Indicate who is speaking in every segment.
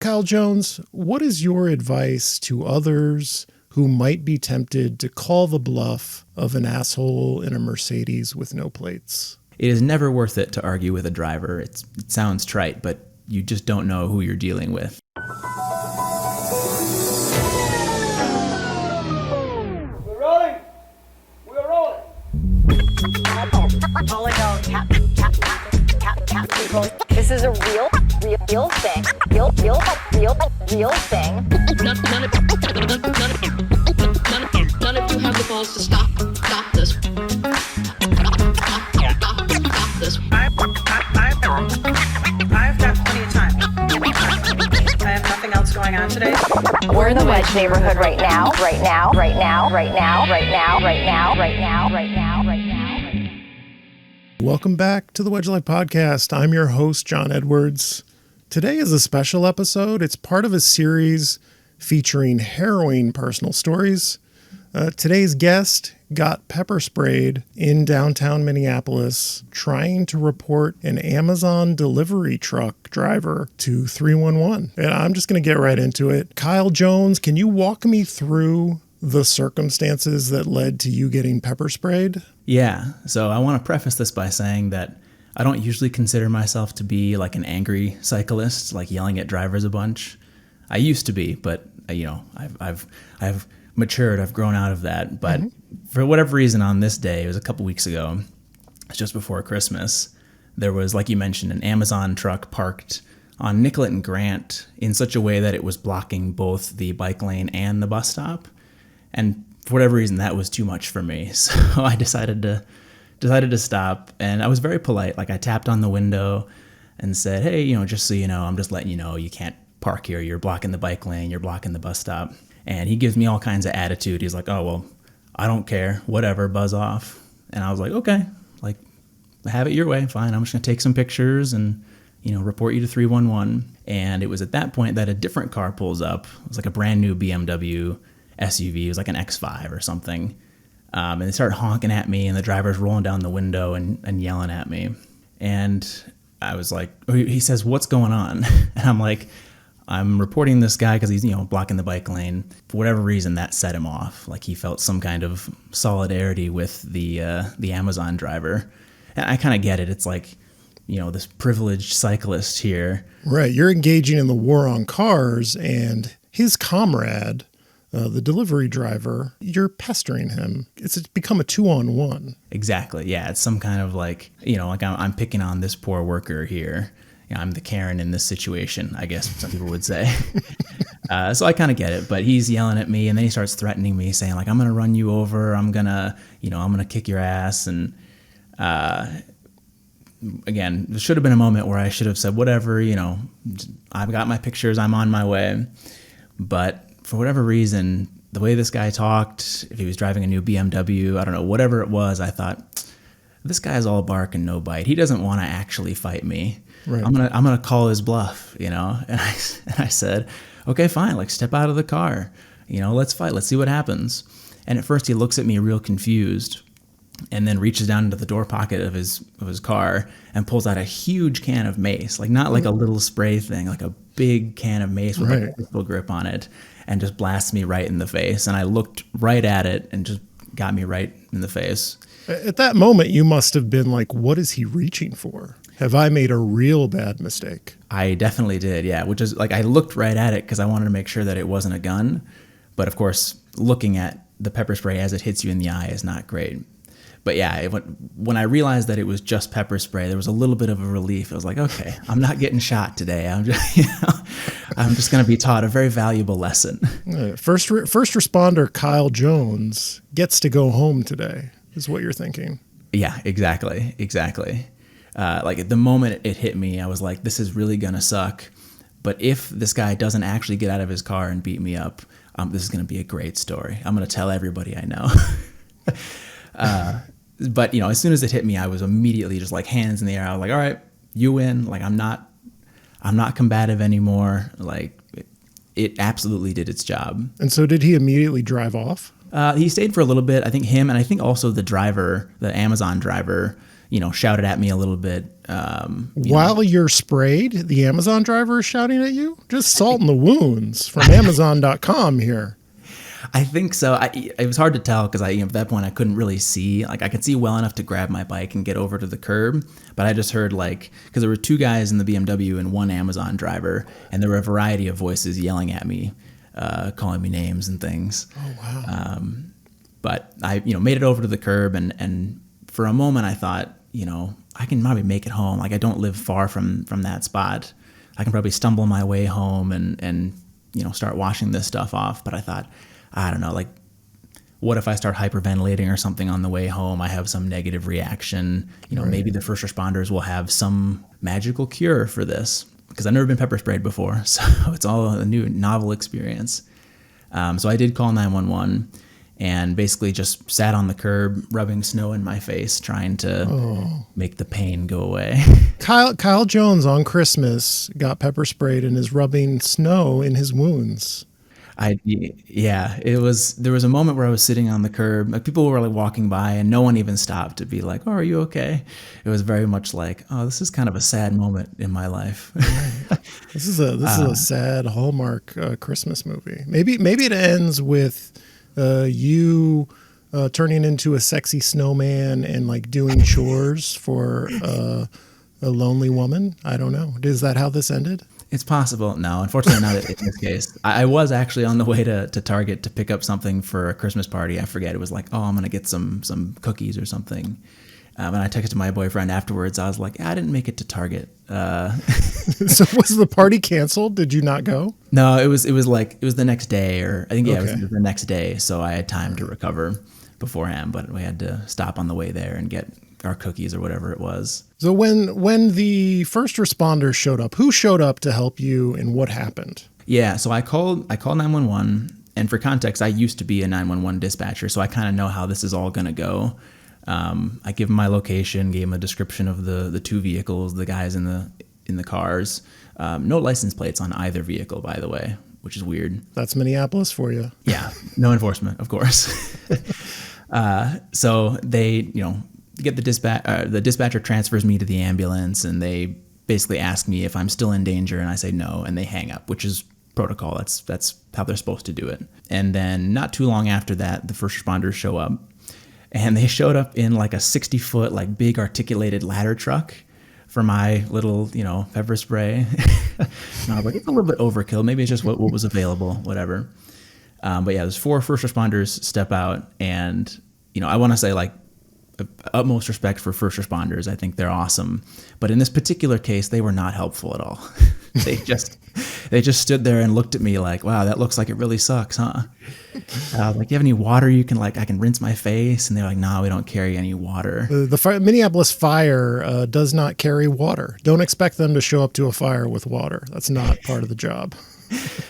Speaker 1: Kyle Jones, what is your advice to others who might be tempted to call the bluff of an asshole in a Mercedes with no plates?
Speaker 2: It is never worth it to argue with a driver. It sounds trite, but you just don't know who you're dealing with.
Speaker 3: We're rolling. We're rolling.
Speaker 4: This is a real thing. Real thing.
Speaker 5: None of you have the balls to stop this. Stop this.
Speaker 6: I've got plenty of time. I have nothing else going on today.
Speaker 4: We're in the Wedge neighborhood right now.
Speaker 1: Welcome back to the Wedge Life Podcast. I'm your host, John Edwards. Today is a special episode. It's part of a series featuring harrowing personal stories. Today's guest got pepper sprayed in downtown Minneapolis trying to report an Amazon delivery truck driver to 311. And I'm just going to get right into it. Kyle Jones, can you walk me through the circumstances that led to you getting pepper sprayed?
Speaker 2: Yeah, so I want to preface this by saying that I don't usually consider myself to be like an angry cyclist, like yelling at drivers a bunch. I used to be, but I've matured. I've grown out of that. But for whatever reason, on this day, it was a couple weeks ago, it's just before Christmas, there was, like you mentioned, an Amazon truck parked on Nicollet and Grant in such a way that it was blocking both the bike lane and the bus stop. And for whatever reason, that was too much for me. So I decided to stop, and I was very polite. Like, I tapped on the window and said, hey, just so you know, I'm just letting you know you can't park here. You're blocking the bike lane. You're blocking the bus stop. And he gives me all kinds of attitude. He's like, oh, well, I don't care. Whatever, buzz off. And I was like, okay, like, have it your way. Fine. I'm just going to take some pictures and, report you to 311. And it was at that point that a different car pulls up. It was like a brand new BMW SUV. It was like an X5 or something. And they start honking at me, and the driver's rolling down the window and yelling at me. And I was like, he says, what's going on? And I'm like, I'm reporting this guy because he's, blocking the bike lane. For whatever reason, that set him off. Like, he felt some kind of solidarity with the Amazon driver. And I kind of get it. It's like, this privileged cyclist here. Right.
Speaker 1: You're engaging in the war on cars, and his comrade, the delivery driver, you're pestering him. It's become a 2-on-1.
Speaker 2: Exactly. Yeah. It's some kind of like, like I'm picking on this poor worker here. I'm the Karen in this situation, I guess some people would say. So I kind of get it, but he's yelling at me, and then he starts threatening me, saying like, I'm going to run you over. I'm going to kick your ass. And, again, there should have been a moment where I should have said, whatever, I've got my pictures. I'm on my way. But for whatever reason, the way this guy talked, if he was driving a new BMW, I don't know, whatever it was, I thought, this guy's all bark and no bite. He doesn't want to actually fight me. Right. I'm gonna call his bluff, And I said, okay, fine, like, step out of the car, let's fight, let's see what happens. And at first he looks at me real confused, and then reaches down into the door pocket of his car and pulls out a huge can of mace, like not like a little spray thing, like a big can of mace with like a pistol grip on it, and just blasts me right in the face. And I looked right at it and just got me right in the face.
Speaker 1: At that moment, you must have been like, what is he reaching for? Have I made a real bad mistake?
Speaker 2: I definitely did, yeah, which is like, I looked right at it because I wanted to make sure that it wasn't a gun. But of course, looking at the pepper spray as it hits you in the eye is not great. But yeah, when I realized that it was just pepper spray, there was a little bit of a relief. I was like, okay, I'm not getting shot today. I'm just going to be taught a very valuable lesson.
Speaker 1: First responder Kyle Jones gets to go home today, is what you're thinking.
Speaker 2: Yeah, exactly. Like, at the moment it hit me, I was like, this is really going to suck. But if this guy doesn't actually get out of his car and beat me up, this is going to be a great story. I'm going to tell everybody I know. But, as soon as it hit me, I was immediately just like hands in the air. I was like, all right, you win. Like, I'm not combative anymore. Like, it absolutely did its job.
Speaker 1: And so did he immediately drive off?
Speaker 2: He stayed for a little bit. I think him, and I think also the driver, the Amazon driver, shouted at me a little bit.
Speaker 1: While you're sprayed, the Amazon driver is shouting at you? Just salt in the wounds from Amazon.com here.
Speaker 2: I think so. It was hard to tell because at that point I couldn't really see. Like I could see well enough to grab my bike and get over to the curb, but I just heard because there were two guys in the BMW and one Amazon driver, and there were a variety of voices yelling at me, calling me names and things.
Speaker 1: Oh wow!
Speaker 2: But I made it over to the curb, and for a moment I thought, I can probably make it home. Like I don't live far from that spot. I can probably stumble my way home and start washing this stuff off. But I thought, I don't know, like, what if I start hyperventilating or something on the way home? I have some negative reaction. Maybe the first responders will have some magical cure for this, because I've never been pepper sprayed before. So it's all a new novel experience. So I did call 911 and basically just sat on the curb, rubbing snow in my face, trying to make the pain go away.
Speaker 1: Kyle Jones on Christmas got pepper sprayed and is rubbing snow in his wounds. There was a moment where I was sitting on the curb, like people were like walking by and no one even stopped to be like, "Oh, are you okay?" It was very much like, "Oh, this is kind of a sad moment in my life." This is a sad Hallmark Christmas movie. Maybe it ends with you turning into a sexy snowman and like doing chores for a lonely woman. I don't know. Is that how this ended?
Speaker 2: It's possible. No, unfortunately not in this case. I was actually on the way to Target to pick up something for a Christmas party. I forget. It was like, I'm going to get some cookies or something. And I texted my boyfriend afterwards. I was like, I didn't make it to Target.
Speaker 1: So was the party canceled? Did you not go?
Speaker 2: No, it was the next day, or I think,
Speaker 1: Okay.
Speaker 2: it was the next day. So I had time to recover beforehand, but we had to stop on the way there and get our cookies or whatever it was.
Speaker 1: So when the first responders showed up, who showed up to help you and what happened?
Speaker 2: Yeah, so I called 911, and for context, I used to be a 911 dispatcher, so I kind of know how this is all going to go. I give them my location, gave them a description of the two vehicles, the guys in the cars. No license plates on either vehicle, by the way, which is weird.
Speaker 1: That's Minneapolis for you.
Speaker 2: Yeah, no enforcement, of course. So they, get the dispatcher transfers me to the ambulance, and they basically ask me if I'm still in danger, and I say no, and they hang up, which is protocol. That's how they're supposed to do it. And then not too long after that, the first responders show up, and they showed up in like a 60-foot, like big articulated ladder truck for my little, pepper spray. And I was like, it's a little bit overkill. Maybe it's just what was available, whatever. But yeah, there's 4 first responders step out, and, I want to say like, utmost respect for first responders. I think they're awesome. But in this particular case, they were not helpful at all. They just stood there and looked at me like, wow, that looks like it really sucks, huh? Like, do you have any water you can, I can rinse my face? And they're like, no, we don't carry any water.
Speaker 1: The Minneapolis Fire does not carry water. Don't expect them to show up to a fire with water. That's not part of the job.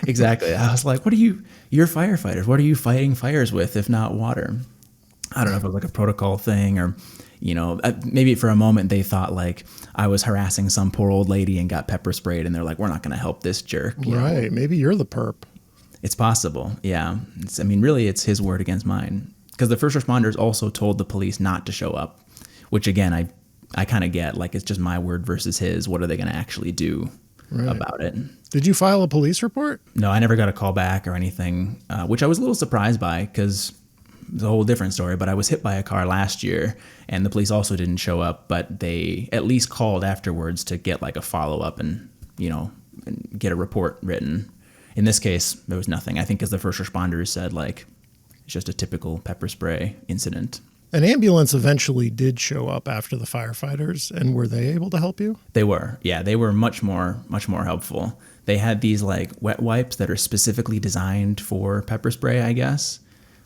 Speaker 2: Exactly. I was like, you're firefighters. What are you fighting fires with if not water? I don't know if it was like a protocol thing or, maybe for a moment they thought like I was harassing some poor old lady and got pepper sprayed, and they're like, we're not going to help this jerk.
Speaker 1: Right. Maybe you're the perp.
Speaker 2: It's possible. Yeah. Really, it's his word against mine, because the first responders also told the police not to show up, which again, I kind of get, like, it's just my word versus his. What are they going to actually do about it?
Speaker 1: Did you file a police report?
Speaker 2: No, I never got a call back or anything, which I was a little surprised by, because it's a whole different story, but I was hit by a car last year and the police also didn't show up, but they at least called afterwards to get like a follow-up and, and get a report written. In this case, there was nothing. I think as the first responders said, like, it's just a typical pepper spray incident.
Speaker 1: An ambulance eventually did show up after the firefighters, and were they able to help you?
Speaker 2: They were. Yeah, they were much more helpful. They had these like wet wipes that are specifically designed for pepper spray, I guess.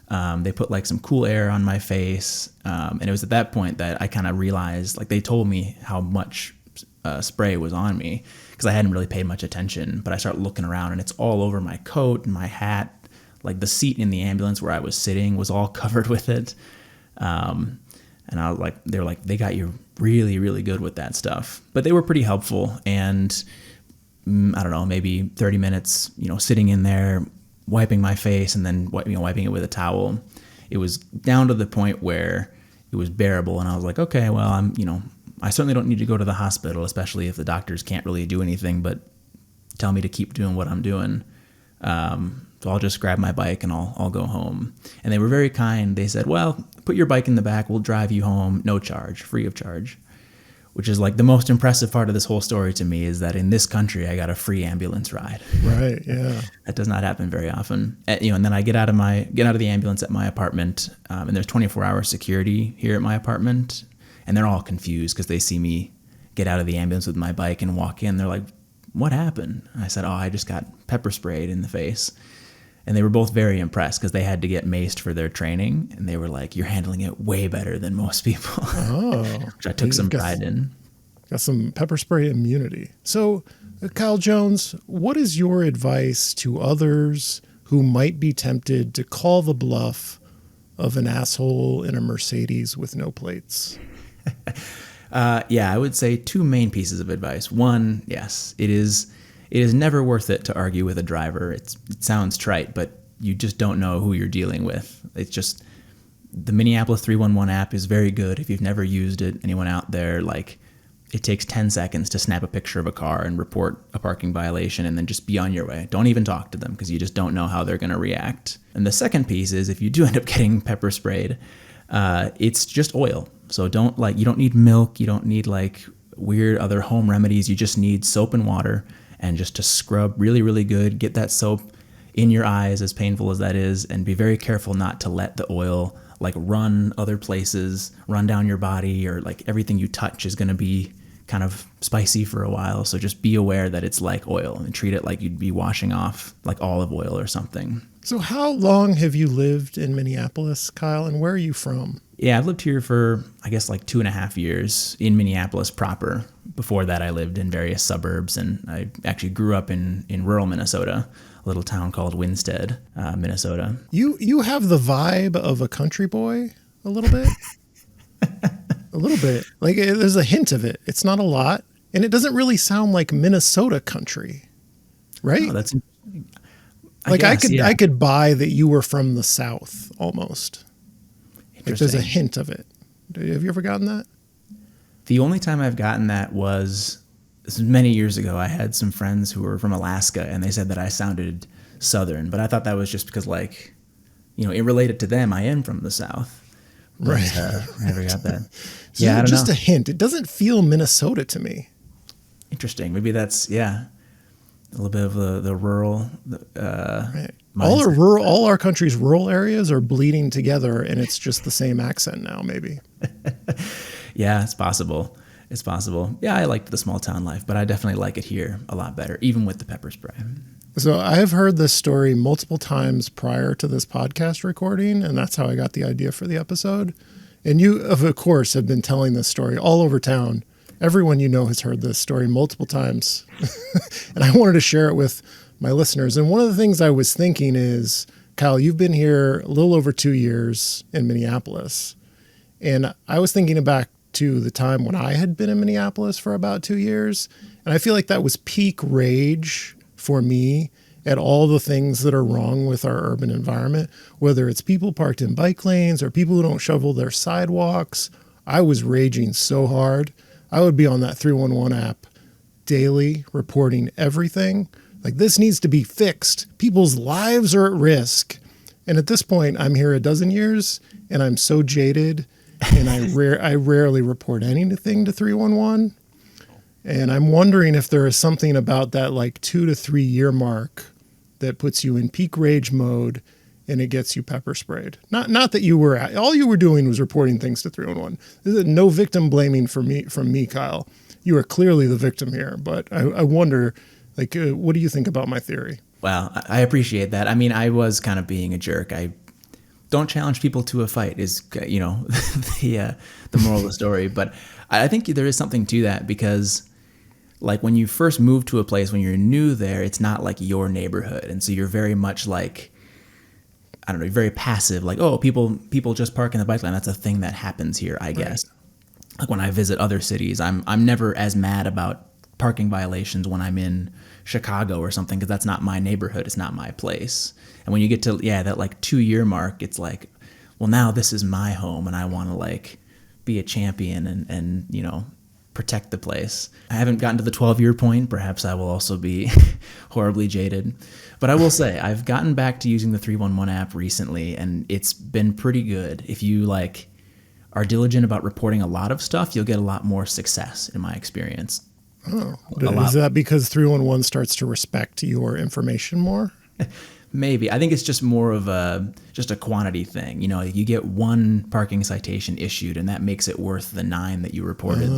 Speaker 2: They put like some cool air on my face. And it was at that point that I kind of realized, like, they told me how much spray was on me, because I hadn't really paid much attention, but I started looking around and it's all over my coat and my hat. Like the seat in the ambulance where I was sitting was all covered with it. And I was like, they were like, they got you really, really good with that stuff, but they were pretty helpful. And I don't know, maybe 30 minutes, sitting in there, wiping my face and then wiping it with a towel. It was down to the point where it was bearable. And I was like, okay, well, I certainly don't need to go to the hospital, especially if the doctors can't really do anything but tell me to keep doing what I'm doing. So I'll just grab my bike and I'll go home. And they were very kind. They said, well, put your bike in the back. We'll drive you home. No charge, free of charge, which is like the most impressive part of this whole story to me, is that in this country, I got a free ambulance ride.
Speaker 1: Right. Yeah.
Speaker 2: That does not happen very often. And then I get out of the ambulance at my apartment, and there's 24-hour security here at my apartment, and they're all confused because they see me get out of the ambulance with my bike and walk in. They're like, what happened? And I said, I just got pepper sprayed in the face. And they were both very impressed because they had to get maced for their training. And they were like, you're handling it way better than most people.
Speaker 1: Oh.
Speaker 2: Which I took some pride in.
Speaker 1: Got some pepper spray immunity. So, Kyle Jones, what is your advice to others who might be tempted to call the bluff of an asshole in a Mercedes with no plates?
Speaker 2: I would say two main pieces of advice. One, yes, it is never worth it to argue with a driver. It sounds trite, but you just don't know who you're dealing with. It's just, the Minneapolis 311 app is very good. If you've never used it, anyone out there, like, it takes 10 seconds to snap a picture of a car and report a parking violation and then just be on your way. Don't even talk to them because you just don't know how they're going to react. And the second piece is, if you do end up getting pepper sprayed, it's just oil. So you don't need milk. You don't need like weird other home remedies. You just need soap and water, and just to scrub really, really good. Get that soap in your eyes, as painful as that is, and be very careful not to let the oil like run other places, run down your body, or like everything you touch is going to be kind of spicy for a while. So just be aware that it's like oil and treat it like you'd be washing off like olive oil or something.
Speaker 1: So how long have you lived in Minneapolis, Kyle, and where are you from?
Speaker 2: Yeah, I've lived here for, I guess, like 2.5 years in Minneapolis proper. Before that, I lived in various suburbs, and I actually grew up in rural Minnesota, a little town called Winstead, Minnesota.
Speaker 1: You have the vibe of a country boy a little bit. A little bit. Like, there's a hint of it. It's not a lot, and it doesn't really sound like Minnesota country, right?
Speaker 2: Oh, that's interesting.
Speaker 1: I could buy that you were from the South almost. Like, there's a hint of it. Have you ever gotten that?
Speaker 2: The only time I've gotten that was many years ago. I had some friends who were from Alaska, and they said that I sounded Southern, but I thought that was just because, like, it related to them. I am from the South. But,
Speaker 1: right.
Speaker 2: I never got that.
Speaker 1: So
Speaker 2: I don't
Speaker 1: just
Speaker 2: know.
Speaker 1: a hint. It doesn't feel Minnesota to me.
Speaker 2: Interesting. Maybe that's, a little bit of the rural.
Speaker 1: Right.
Speaker 2: Mindset.
Speaker 1: All our country's rural areas are bleeding together, and it's just the same accent now, maybe.
Speaker 2: Yeah, it's possible. It's possible. Yeah, I liked the small town life, but I definitely like it here a lot better, even with the pepper spray.
Speaker 1: So I have heard this story multiple times prior to this podcast recording, and that's how I got the idea for the episode. And you, of course, have been telling this story all over town. Everyone you know has heard this story multiple times. And I wanted to share it with my listeners. And one of the things I was thinking is, Kyle, you've been here a little over 2 years in Minneapolis. And I was thinking back to the time when I had been in Minneapolis for about 2 years. And I feel like that was peak rage for me at all the things that are wrong with our urban environment, whether it's people parked in bike lanes or people who don't shovel their sidewalks. I was raging so hard. I would be on that 311 app daily reporting everything. Like, this needs to be fixed. People's lives are at risk. And at this point, I'm here a dozen years, and I'm so jaded, and I rarely report anything to 311. And I'm wondering if there is something about that like 2 to 3 year mark that puts you in peak rage mode and it gets you pepper sprayed. Not that all you were doing was reporting things to 311. There's no victim blaming from me, Kyle. You are clearly the victim here, but I wonder, like, what do you think about my theory?
Speaker 2: Well, I appreciate that. I mean, I was kind of being a jerk. I don't challenge people to a fight is, the moral of the story. But I think there is something to that because, like, when you first move to a place, when you're new there, it's not like your neighborhood. And so you're very much like, I don't know, very passive. Like, oh, people just park in the bike lane. That's a thing that happens here, I guess. Right. Like when I visit other cities, I'm never as mad about parking violations when I'm in Chicago or something, because that's not my neighborhood. It's not my place. And when you get to, that like 2 year mark, it's like, well, now this is my home and I want to like be a champion and protect the place. I haven't gotten to the 12-year point. Perhaps I will also be horribly jaded. But I will say, I've gotten back to using the 311 app recently, and it's been pretty good. If you are diligent about reporting a lot of stuff, you'll get a lot more success in my experience.
Speaker 1: Oh, is that because 311 starts to respect your information more?
Speaker 2: Maybe. I think it's just more of just a quantity thing. You get one parking citation issued, and that makes it worth the 9 that you reported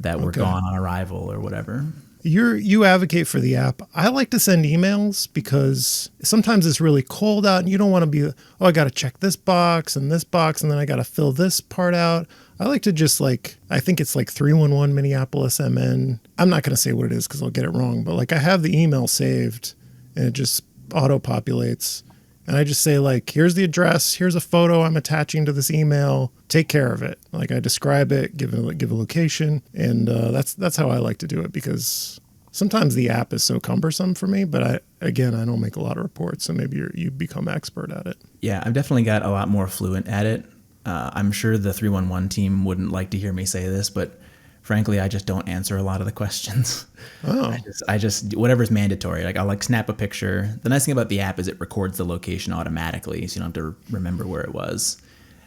Speaker 2: that were gone on arrival or whatever.
Speaker 1: You advocate for the app. I like to send emails because sometimes it's really cold out and you don't want to be, I got to check this box and then I got to fill this part out. I like to just I think it's 311 Minneapolis MN. I'm not going to say what it is because I'll get it wrong, but I have the email saved and it just auto populates. And I just say here's the address, here's a photo I'm attaching to this email, take care of it. I describe it, give a location. And that's how I like to do it because sometimes the app is so cumbersome for me, but I don't make a lot of reports. So maybe you become expert at it.
Speaker 2: Yeah, I've definitely got a lot more fluent at it. I'm sure the 311 team wouldn't like to hear me say this, but frankly, I just don't answer a lot of the questions.
Speaker 1: Oh.
Speaker 2: I just whatever's mandatory. I'll snap a picture. The nice thing about the app is it records the location automatically, so you don't have to remember where it was.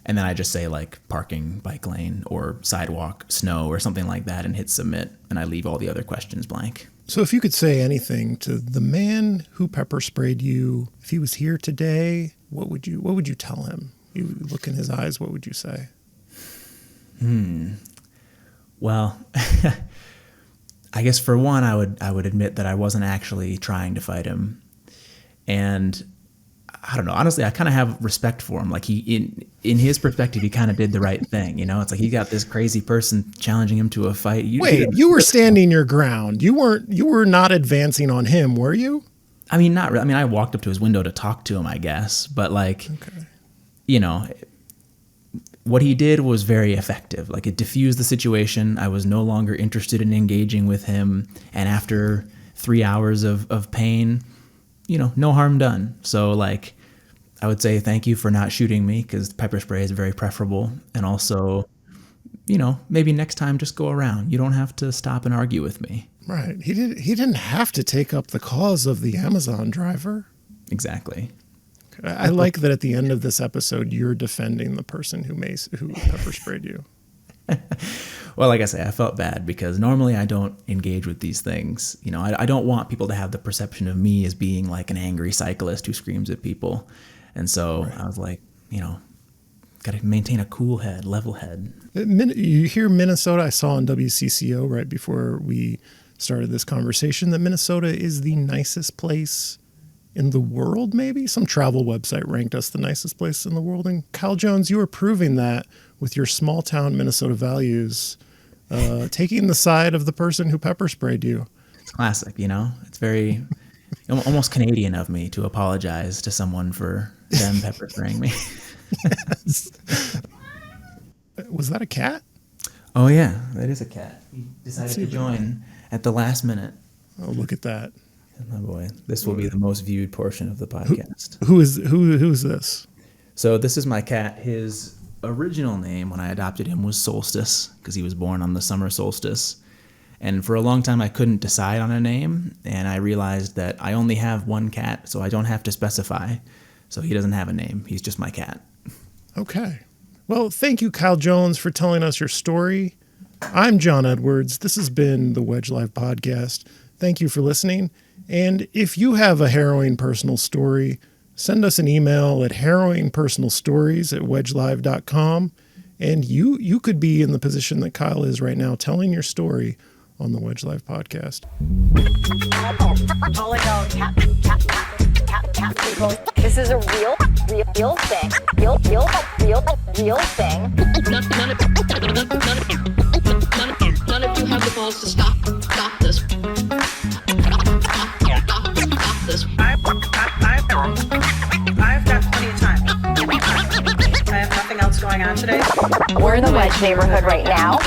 Speaker 2: And then I just say parking, bike lane, or sidewalk, snow, or something like that, and hit submit. And I leave all the other questions blank.
Speaker 1: So if you could say anything to the man who pepper sprayed you, if he was here today, what would you tell him? You look in his eyes, what would you say?
Speaker 2: Well, I guess for one, I would admit that I wasn't actually trying to fight him, and I don't know. Honestly, I kind of have respect for him. He in his perspective, he kind of did the right thing. It's he got this crazy person challenging him to a fight.
Speaker 1: You were standing your ground. You were not advancing on him, were you?
Speaker 2: I mean, not really. I mean, I walked up to his window to talk to him, I guess, but what he did was very effective. It diffused the situation. I was no longer interested in engaging with him. And after 3 hours of pain, no harm done. So I would say thank you for not shooting me because pepper spray is very preferable. And also, maybe next time just go around. You don't have to stop and argue with me.
Speaker 1: Right. He didn't have to take up the cause of the Amazon driver.
Speaker 2: Exactly.
Speaker 1: I like that at the end of this episode, you're defending the person who pepper sprayed you.
Speaker 2: Well, like I say, I felt bad because normally I don't engage with these things. I don't want people to have the perception of me as being an angry cyclist who screams at people. And so I was got to maintain a cool head, level head.
Speaker 1: You hear Minnesota, I saw on WCCO right before we started this conversation that Minnesota is the nicest place in the world, maybe? Some travel website ranked us the nicest place in the world. And Kyle Jones, you are proving that with your small town Minnesota values, taking the side of the person who pepper sprayed you.
Speaker 2: It's classic, It's very almost Canadian of me to apologize to someone for them pepper spraying me.
Speaker 1: Yes. Was that a cat?
Speaker 2: Oh, yeah, that is a cat. He decided to join at the last minute.
Speaker 1: Oh, look at that.
Speaker 2: Oh boy, this will be the most viewed portion of the podcast.
Speaker 1: Who is this?
Speaker 2: So this is my cat. His original name when I adopted him was Solstice because he was born on the summer solstice. And for a long time I couldn't decide on a name, and I realized that I only have one cat, so I don't have to specify. So he doesn't have a name. He's just my cat.
Speaker 1: Okay. Well, thank you, Kyle Jones, for telling us your story. I'm John Edwards. This has been the Wedge Live Podcast. Thank you for listening. And if you have a harrowing personal story, send us an email at harrowingpersonalstories@wedgelive.com. And you could be in the position that Kyle is right now, telling your story on the Wedge Live Podcast.
Speaker 4: This is a real thing. Real thing.
Speaker 5: None of you have the balls to stop this. Stop this.
Speaker 6: I've got plenty of time. I have nothing else going on today.
Speaker 4: We're in the Wedge neighborhood right now.